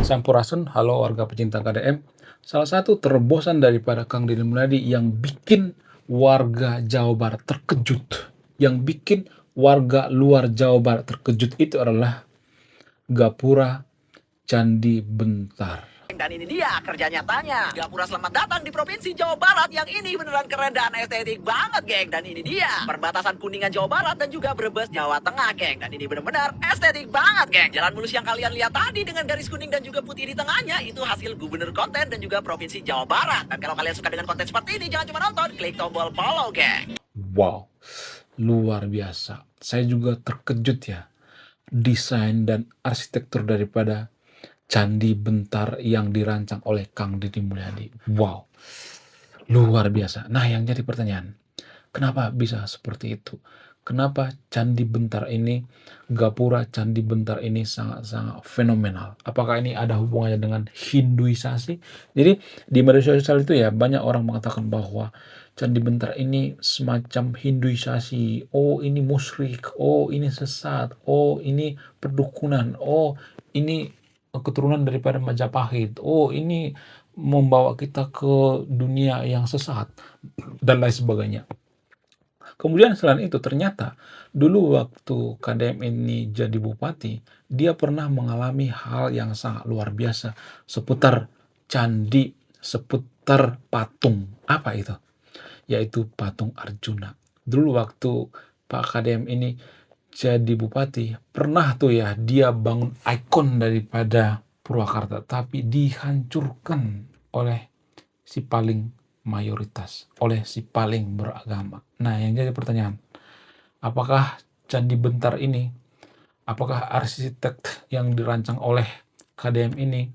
Sampurasun, halo warga pecinta KDM. Salah satu terobosan daripada Kang Deddy Mulyadi yang bikin warga Jawa Barat terkejut, yang bikin warga luar Jawa Barat terkejut itu adalah Gapura Candi Bentar. Dan ini dia kerja nyatanya. Gapura selamat datang di Provinsi Jawa Barat yang ini beneran keren dan estetik banget, geng. Dan ini dia perbatasan Kuningan Jawa Barat dan juga Brebes Jawa Tengah, geng. Dan ini bener-bener estetik banget, geng. Jalan mulus yang kalian lihat tadi dengan garis kuning dan juga putih di tengahnya itu hasil gubernur konten dan juga Provinsi Jawa Barat. Dan kalau kalian suka dengan konten seperti ini, jangan cuma nonton, klik tombol follow, geng. Wow, luar biasa. Saya juga terkejut ya, desain dan arsitektur daripada Candi Bentar yang dirancang oleh Kang Deddy Mulyadi. Wow, luar biasa. Nah, yang jadi pertanyaan, kenapa bisa seperti itu? Kenapa Candi Bentar ini, Gapura Candi Bentar ini sangat-sangat fenomenal? Apakah ini ada hubungannya dengan Hinduisasi? Jadi di media sosial itu ya banyak orang mengatakan bahwa Candi Bentar ini semacam Hinduisasi. Oh, ini musyrik. Oh, ini sesat. Oh, ini perdukunan. Oh, ini keturunan daripada Majapahit. Oh, ini membawa kita ke dunia yang sesat dan lain sebagainya. Kemudian selain itu ternyata dulu waktu KDM ini jadi bupati, dia pernah mengalami hal yang sangat luar biasa seputar candi, seputar patung. Apa itu? Yaitu patung Arjuna. Dulu waktu Pak KDM ini jadi bupati, pernah tuh ya dia bangun ikon daripada Purwakarta, tapi dihancurkan oleh si paling mayoritas, oleh si paling beragama. Nah, yang jadi pertanyaan, apakah Candi Bentar ini, apakah arsitek yang dirancang oleh KDM ini,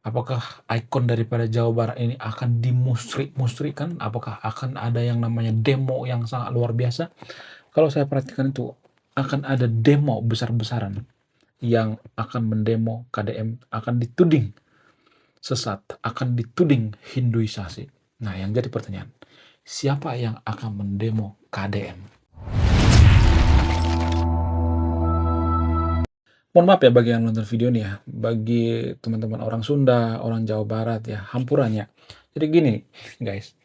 apakah ikon daripada Jawa Barat ini akan dimusrik-musrikan? Apakah akan ada yang namanya demo yang sangat luar biasa? Kalau saya perhatikan itu, akan ada demo besar-besaran yang akan mendemo KDM, akan dituding sesat, akan dituding Hinduisasi. Nah, yang jadi pertanyaan, siapa yang akan mendemo KDM? Mohon maaf ya bagi yang nonton video ini ya, bagi teman-teman orang Sunda, orang Jawa Barat ya, hampurannya. Jadi gini guys,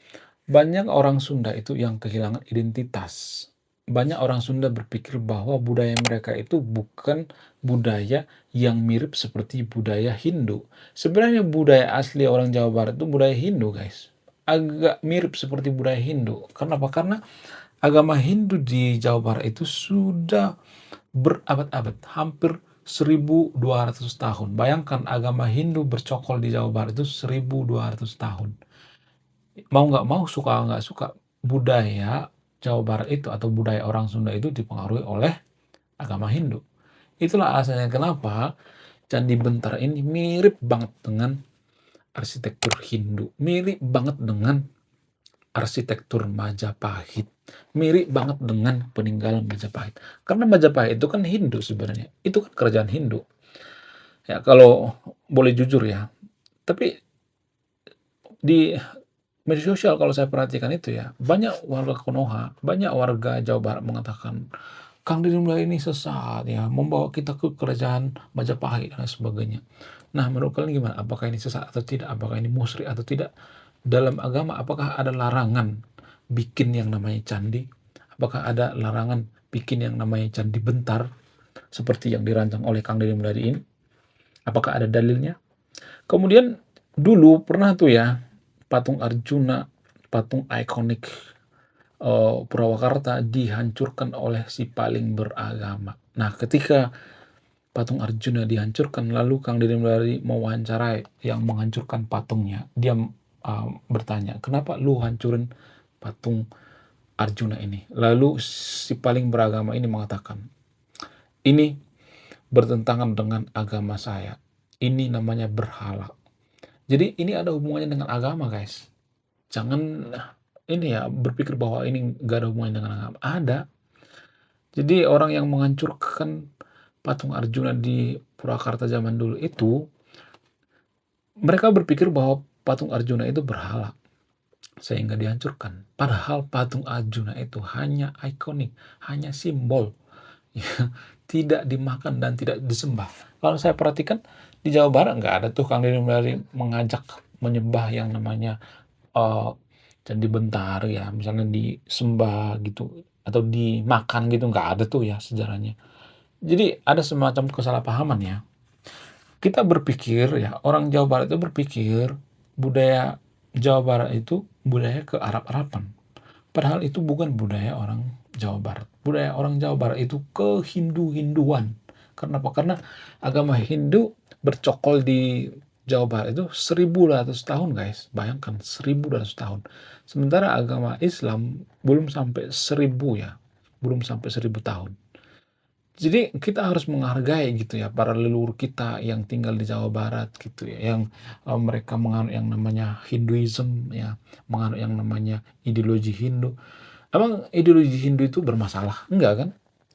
banyak orang Sunda itu yang kehilangan identitas. Banyak orang Sunda berpikir bahwa budaya mereka itu bukan budaya yang mirip seperti budaya Hindu. Sebenarnya budaya asli orang Jawa Barat itu budaya Hindu, guys. Agak mirip seperti budaya Hindu. Kenapa? Karena agama Hindu di Jawa Barat itu sudah berabad-abad, hampir 1200 tahun. Bayangkan agama Hindu bercokol di Jawa Barat itu 1200 tahun. Mau nggak mau, suka nggak suka, budaya Jawa Barat itu atau budaya orang Sunda itu dipengaruhi oleh agama Hindu. Itulah alasannya kenapa Candi Bentar ini mirip banget dengan arsitektur Hindu, mirip banget dengan arsitektur Majapahit, mirip banget dengan peninggalan Majapahit. Karena Majapahit itu kan Hindu sebenarnya, itu kan kerajaan Hindu. Ya kalau boleh jujur ya, tapi di media sosial kalau saya perhatikan itu ya, banyak warga Konoha, banyak warga Jawa Barat mengatakan, Kang Deddy Mulyadi ini sesat ya, membawa kita ke kerajaan Majapahit dan sebagainya. Nah, menurut kalian gimana? Apakah ini sesat atau tidak? Apakah ini musyrik atau tidak? Dalam agama, apakah ada larangan bikin yang namanya candi? Apakah ada larangan bikin yang namanya candi bentar seperti yang dirancang oleh Kang Deddy Mulyadi ini? Apakah ada dalilnya? Kemudian dulu pernah tuh ya, patung Arjuna, patung ikonik Purwakarta dihancurkan oleh si paling beragama. Nah, ketika patung Arjuna dihancurkan, lalu Kang Deddy Mulyadi mewawancarai yang menghancurkan patungnya. Dia bertanya, kenapa lu hancurin patung Arjuna ini? Lalu si paling beragama ini mengatakan, ini bertentangan dengan agama saya. Ini namanya berhala. Jadi ini ada hubungannya dengan agama, guys. Jangan ini ya berpikir bahwa ini gak ada hubungannya dengan agama. Ada. Jadi orang yang menghancurkan patung Arjuna di Purwakarta zaman dulu itu, mereka berpikir bahwa patung Arjuna itu berhala, sehingga dihancurkan. Padahal patung Arjuna itu hanya ikonik, hanya simbol, ya, tidak dimakan dan tidak disembah. Kalau saya perhatikan Di Jawa Barat nggak ada tuh Kang Deddy Mulyadi mengajak menyembah yang namanya eee, Candi Bentar ya, misalnya disembah gitu atau dimakan gitu, nggak ada tuh ya sejarahnya. Jadi ada semacam kesalahpahaman ya. Kita berpikir ya, orang Jawa Barat itu berpikir budaya Jawa Barat itu budaya kearab-araban. Padahal itu bukan budaya orang Jawa Barat. Budaya orang Jawa Barat itu kehindu-hinduan. Kenapa? Karena agama Hindu bercokol di Jawa Barat itu 1.200 tahun, guys. Bayangkan 1.200 tahun. Sementara agama Islam belum sampai 1.000 ya. Belum sampai 1.000 tahun. Jadi kita harus menghargai gitu ya para leluhur kita yang tinggal di Jawa Barat gitu ya, yang mereka menganut yang namanya Hinduism ya, menganut yang namanya ideologi Hindu. Emang ideologi Hindu itu bermasalah? Enggak kan?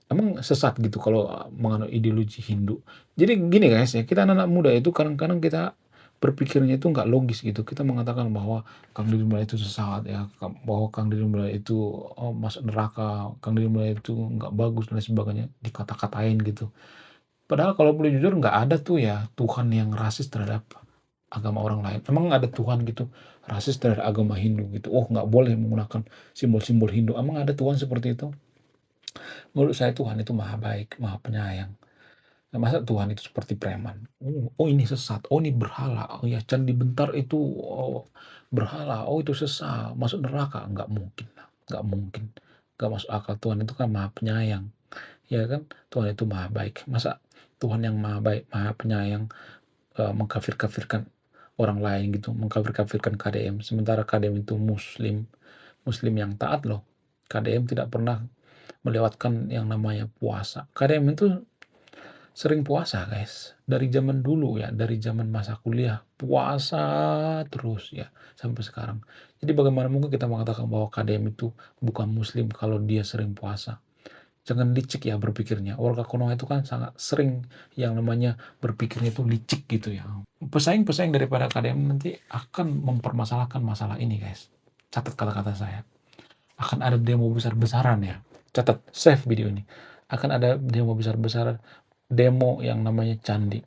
Emang sesat gitu kalau menganut ideologi Hindu? Jadi gini guys ya, kita anak-anak muda itu kadang-kadang kita berpikirnya itu nggak logis gitu. Kita mengatakan bahwa Kang Deddy Mulyadi itu sesat ya, bahwa Kang Deddy Mulyadi itu masuk neraka, Kang Deddy Mulyadi itu nggak bagus dan lain sebagainya, dikata-katain gitu. Padahal kalau boleh jujur nggak ada tuh ya Tuhan yang rasis terhadap agama orang lain. Emang ada Tuhan gitu rasis terhadap agama Hindu gitu. Oh nggak boleh menggunakan simbol-simbol Hindu. Emang ada Tuhan seperti itu? Menurut saya Tuhan itu maha baik, maha penyayang. Nah, masa Tuhan itu seperti preman? Oh ini sesat, oh ini berhala, oh ya Candi Bentar itu oh, berhala, oh itu sesat, masuk neraka. Nggak mungkin, nggak mungkin. Nggak masuk akal. Tuhan itu kan maha penyayang. Ya kan? Tuhan itu maha baik. Masa Tuhan yang maha baik, maha penyayang mengkafir-kafirkan orang lain gitu, mengkafir-kafirkan KDM. Sementara KDM itu Muslim, Muslim yang taat loh. KDM tidak pernah melewatkan yang namanya puasa. KDM itu sering puasa guys, dari zaman dulu ya, dari zaman masa kuliah, puasa terus ya, sampai sekarang. Jadi bagaimana mungkin kita mengatakan bahwa KDM itu bukan muslim kalau dia sering puasa. Jangan licik ya berpikirnya. Warga Konoha itu kan sangat sering yang namanya berpikirnya itu licik gitu ya. Pesaing-pesaing daripada KDM nanti akan mempermasalahkan masalah ini guys. Catat kata-kata saya. Akan ada demo besar-besaran ya. Catat, save video ini. Akan ada demo besar-besaran, demo yang namanya candi.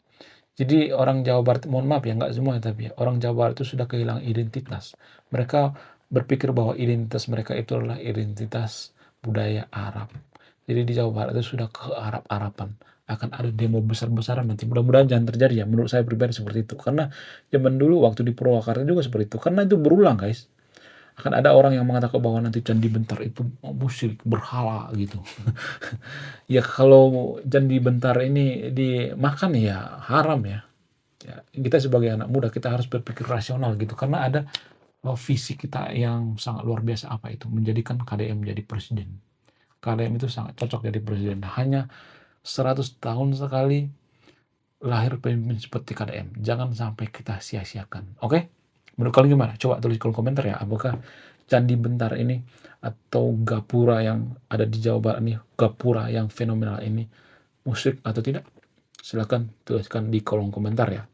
Jadi orang Jawa Barat, mohon maaf ya, nggak semua tapi ya, orang Jawa Barat itu sudah kehilangan identitas. Mereka berpikir bahwa identitas mereka itu adalah identitas budaya Arab. Jadi di Jawa Barat itu sudah ke Arab-Araban. Akan ada demo besar-besaran nanti. Mudah-mudahan jangan terjadi ya. Menurut saya pribadi seperti itu. Karena zaman dulu waktu di Purwakarta juga seperti itu. Karena itu berulang guys. Akan ada orang yang mengatakan bahwa nanti Candi Bentar itu musyrik, berhala gitu. Ya kalau Candi Bentar ini dimakan ya haram ya. Ya, kita sebagai anak muda kita harus berpikir rasional gitu karena ada visi kita yang sangat luar biasa apa itu menjadikan KDM menjadi presiden. KDM itu sangat cocok jadi presiden. Hanya 100 tahun sekali lahir pemimpin seperti KDM. Jangan sampai kita sia-siakan. Oke? Menurut kalian gimana? Coba tulis kolom komentar ya. Apakah Candi Bentar ini atau Gapura yang ada di Jawa Barat ini, Gapura yang fenomenal ini musyrik atau tidak? Silahkan tuliskan di kolom komentar ya.